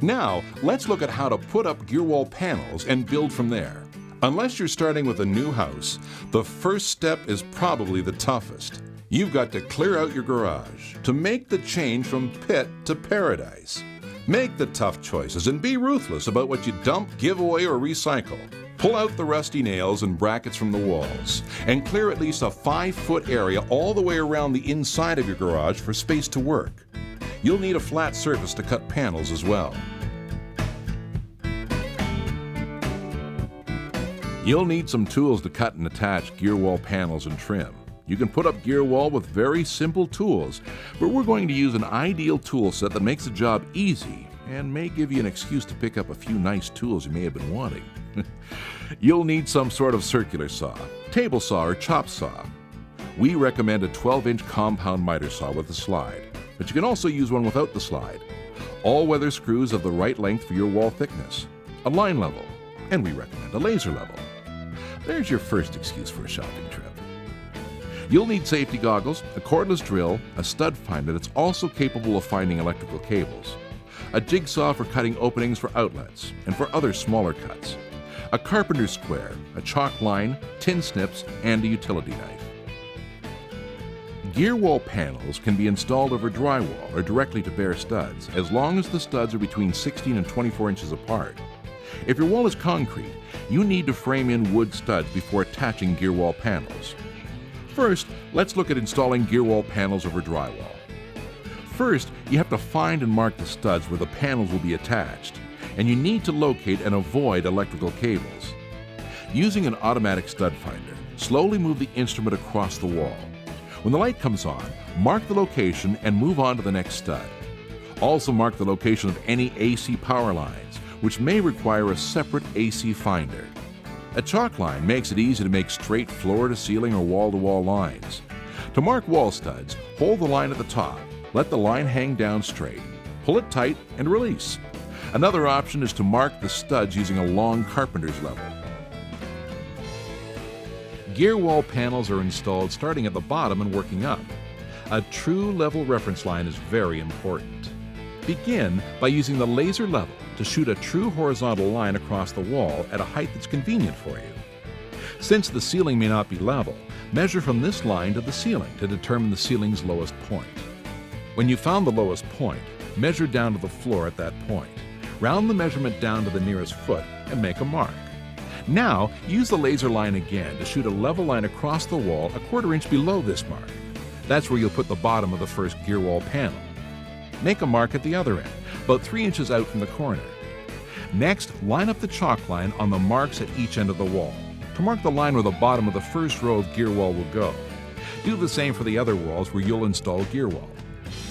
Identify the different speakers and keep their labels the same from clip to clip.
Speaker 1: Now, let's look at how to put up gear wall panels and build from there. Unless you're starting with a new house, the first step is probably the toughest. You've got to clear out your garage to make the change from pit to paradise. Make the tough choices and be ruthless about what you dump, give away, or recycle. Pull out the rusty nails and brackets from the walls and clear at least a 5-foot area all the way around the inside of your garage for space to work. You'll need a flat surface to cut panels as well. You'll need some tools to cut and attach gear wall panels and trim. You can put up gear wall with very simple tools, but we're going to use an ideal tool set that makes the job easy and may give you an excuse to pick up a few nice tools you may have been wanting. You'll need some sort of circular saw, table saw, or chop saw. We recommend a 12-inch compound miter saw with a slide, but you can also use one without the slide. All-weather screws of the right length for your wall thickness, a line level, and we recommend a laser level. There's your first excuse for a shopping trip. You'll need safety goggles, a cordless drill, a stud finder that's also capable of finding electrical cables, a jigsaw for cutting openings for outlets and for other smaller cuts, a carpenter's square, a chalk line, tin snips, and a utility knife. Gear wall panels can be installed over drywall or directly to bare studs, as long as the studs are between 16 and 24 inches apart. If your wall is concrete, you need to frame in wood studs before attaching gear wall panels. First, let's look at installing gear wall panels over drywall. First, you have to find and mark the studs where the panels will be attached, and you need to locate and avoid electrical cables. Using an automatic stud finder, slowly move the instrument across the wall. When the light comes on, mark the location and move on to the next stud. Also mark the location of any AC power lines, which may require a separate AC finder. A chalk line makes it easy to make straight floor-to-ceiling or wall-to-wall lines. To mark wall studs, hold the line at the top, let the line hang down straight, pull it tight, and release. Another option is to mark the studs using a long carpenter's level. Gear wall panels are installed starting at the bottom and working up. A true level reference line is very important. Begin by using the laser level to shoot a true horizontal line across the wall at a height that's convenient for you. Since the ceiling may not be level, measure from this line to the ceiling to determine the ceiling's lowest point. When you've found the lowest point, measure down to the floor at that point. Round the measurement down to the nearest foot and make a mark. Now, use the laser line again to shoot a level line across the wall a 1/4 inch below this mark. That's where you'll put the bottom of the first gear wall panel. Make a mark at the other end, about 3 inches out from the corner. Next, line up the chalk line on the marks at each end of the wall to mark the line where the bottom of the first row of gear wall will go. Do the same for the other walls where you'll install gear wall.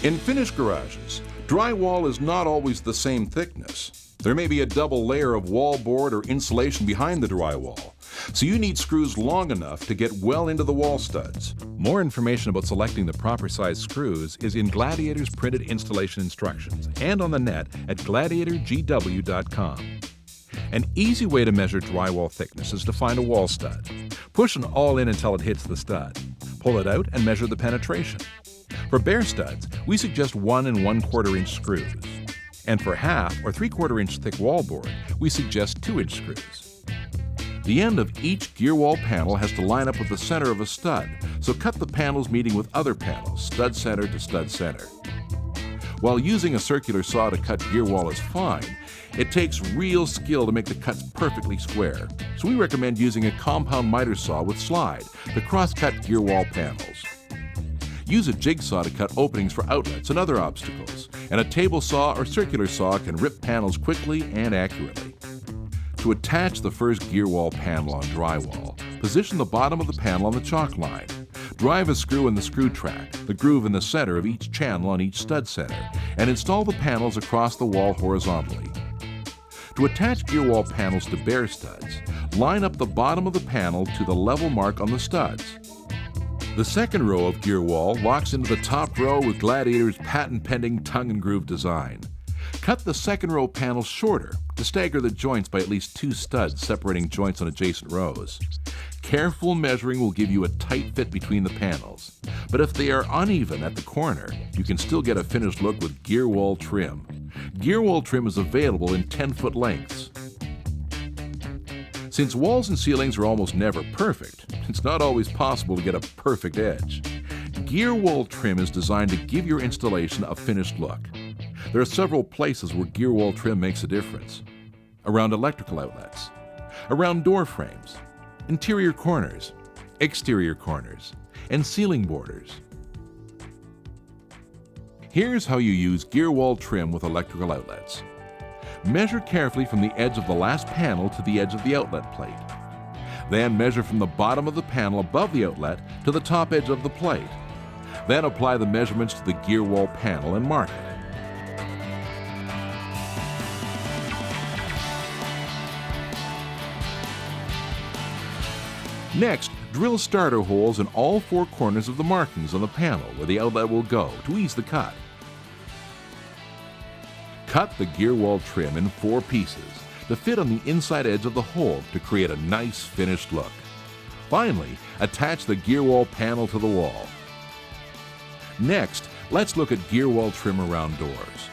Speaker 1: In finished garages, drywall is not always the same thickness. There may be a double layer of wallboard or insulation behind the drywall, so you need screws long enough to get well into the wall studs. More information about selecting the proper size screws is in Gladiator's printed installation instructions and on the net at gladiatorgw.com. An easy way to measure drywall thickness is to find a wall stud. Push an awl in until it hits the stud. Pull it out and measure the penetration. For bare studs, we suggest 1 1/4 inch screws. And for 1/2 or 3/4 inch thick wallboard, we suggest 2-inch screws. The end of each gear wall panel has to line up with the center of a stud, so cut the panels meeting with other panels, stud center to stud center. While using a circular saw to cut gear wall is fine, it takes real skill to make the cuts perfectly square, so we recommend using a compound miter saw with slide to cross-cut gear wall panels. Use a jigsaw to cut openings for outlets and other obstacles, and a table saw or circular saw can rip panels quickly and accurately. To attach the first gear wall panel on drywall, position the bottom of the panel on the chalk line. Drive a screw in the screw track, the groove in the center of each channel on each stud center, and install the panels across the wall horizontally. To attach gear wall panels to bare studs, line up the bottom of the panel to the level mark on the studs. The second row of gear wall locks into the top row with Gladiator's patent-pending tongue and groove design. Cut the second row panels shorter to stagger the joints by at least 2 studs separating joints on adjacent rows. Careful measuring will give you a tight fit between the panels, but if they are uneven at the corner, you can still get a finished look with gear wall trim. Gear wall trim is available in 10-foot lengths. Since walls and ceilings are almost never perfect, it's not always possible to get a perfect edge. Gear wall trim is designed to give your installation a finished look. There are several places where gear wall trim makes a difference. Around electrical outlets, around door frames, interior corners, exterior corners, and ceiling borders. Here's how you use gear wall trim with electrical outlets. Measure carefully from the edge of the last panel to the edge of the outlet plate. Then measure from the bottom of the panel above the outlet to the top edge of the plate. Then apply the measurements to the gear wall panel and mark it. Next, drill starter holes in all 4 corners of the markings on the panel where the outlet will go to ease the cut. Cut the gear wall trim in 4 pieces to fit on the inside edge of the hole to create a nice finished look. Finally, attach the gear wall panel to the wall. Next, let's look at gear wall trim around doors.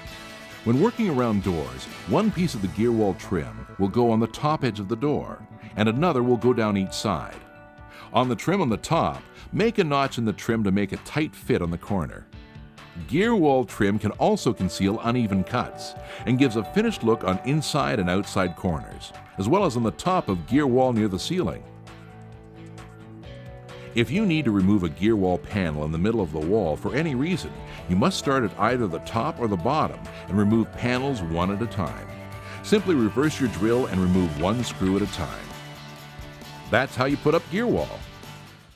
Speaker 1: When working around doors, one piece of the gear wall trim will go on the top edge of the door, and another will go down each side. On the trim on the top, make a notch in the trim to make a tight fit on the corner. Gear wall trim can also conceal uneven cuts and gives a finished look on inside and outside corners, as well as on the top of gear wall near the ceiling. If you need to remove a gear wall panel in the middle of the wall for any reason, you must start at either the top or the bottom and remove panels one at a time. Simply reverse your drill and remove one screw at a time. That's how you put up gear wall.